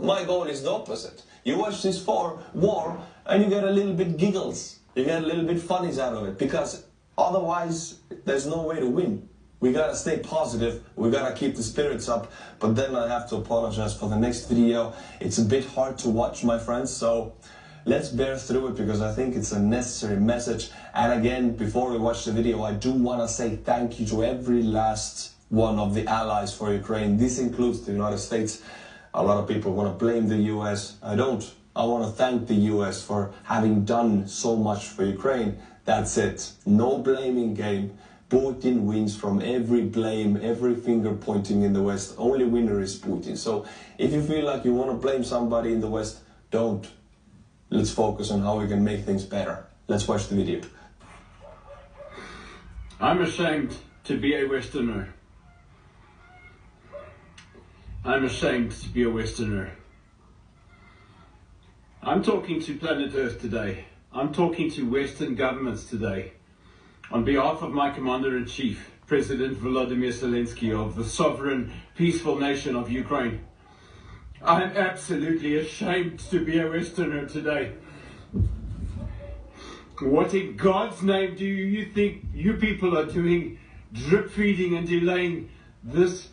My goal is the opposite. You watch this war and you get a little bit giggles. You get a little bit funnies out of it, because otherwise there's no way to win. We gotta stay positive, we gotta keep the spirits up. But then I have to apologize for the next video. It's a bit hard to watch, my friends, so let's bear through it, because I think it's a necessary message. And again, before we watch the video, I do want to say thank you to every last one of the allies for Ukraine. This includes the United States. A lot of people want to blame the US. I don't. I want to thank the US for having done so much for Ukraine. That's it. No blaming game. Putin wins from every blame, every finger pointing in the West. Only winner is Putin. So if you feel like you want to blame somebody in the West, don't. Let's focus on how we can make things better. Let's watch the video. I'm ashamed to be a Westerner. I'm ashamed to be a Westerner. I'm talking to planet Earth today. I'm talking to Western governments today. On behalf of my Commander-in-Chief, President Volodymyr Zelensky of the sovereign, peaceful nation of Ukraine, I'm absolutely ashamed to be a Westerner today. What in God's name do you think you people are doing, drip feeding and delaying this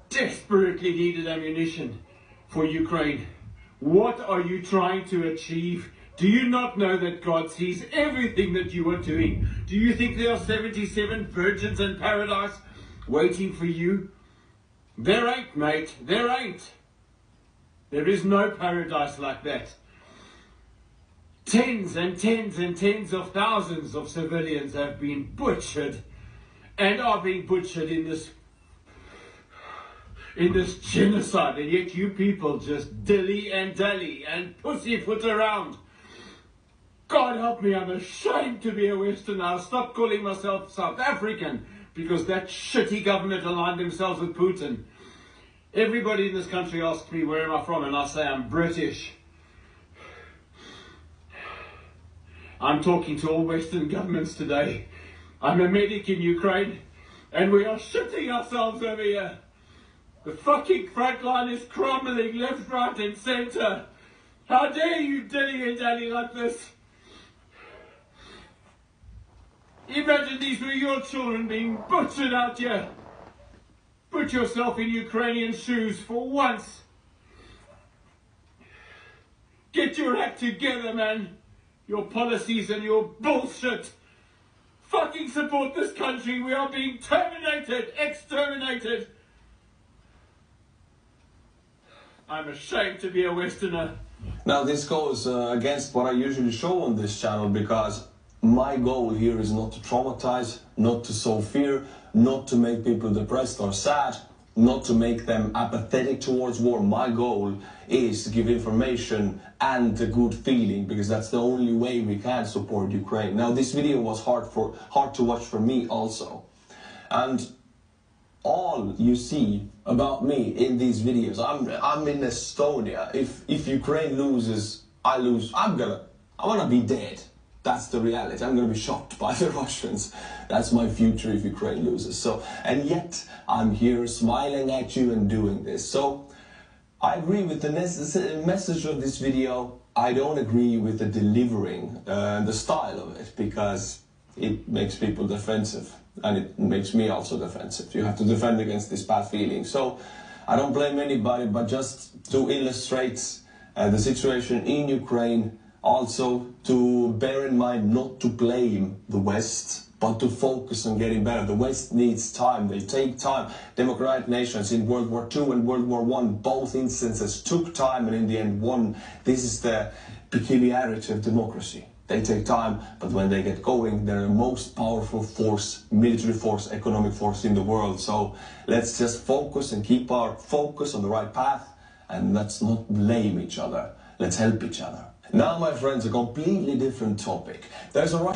desperately needed ammunition for Ukraine? What are you trying to achieve? Do you not know that God sees everything that you are doing? Do you think there are 77 virgins in paradise waiting for you? There ain't, mate. There ain't. There is no paradise like that. Tens and tens and tens of thousands of civilians have been butchered and are being butchered in this genocide, and yet you people just dilly and dally and pussyfoot around. God help me, I'm ashamed to be a Westerner. I'll stop calling myself South African because that shitty government aligned themselves with Putin. Everybody in this country asks me where am I from, and I say I'm British. I'm talking to all Western governments today. I'm a medic in Ukraine, and we are shitting ourselves over here. The fucking front line is crumbling left, right and centre. How dare you dilly and dally like this? Imagine these were your children being butchered out here. Put yourself in Ukrainian shoes for once. Get your act together, man. Your policies and your bullshit. Fucking support this country. We are being terminated, exterminated. I'm ashamed to be a Westerner. Now this goes against what I usually show on this channel, because my goal here is not to traumatize, not to sow fear, not to make people depressed or sad, not to make them apathetic towards war. My goal is to give information and a good feeling, because that's the only way we can support Ukraine. Now this video was hard to watch for me also. And all you see about me in these videos, I'm in Estonia. If Ukraine loses, I lose. I'm gonna be dead. That's the reality. I'm gonna be shot by the Russians. That's my future if Ukraine loses. So, and yet I'm here smiling at you and doing this. So I agree with the message of this video. I don't agree with the delivering, the style of it, because it makes people defensive. And it makes me also defensive. You have to defend against this bad feeling. So I don't blame anybody, but just to illustrate the situation in Ukraine, also to bear in mind not to blame the West, but to focus on getting better. The West needs time. They take time. Democratic nations in World War II and World War I, both instances took time and in the end won. This is the peculiarity of democracy. They take time, but when they get going, they're the most powerful force, military force, economic force in the world. So let's just focus and keep our focus on the right path, and let's not blame each other. Let's help each other. Now, my friends, a completely different topic. There's a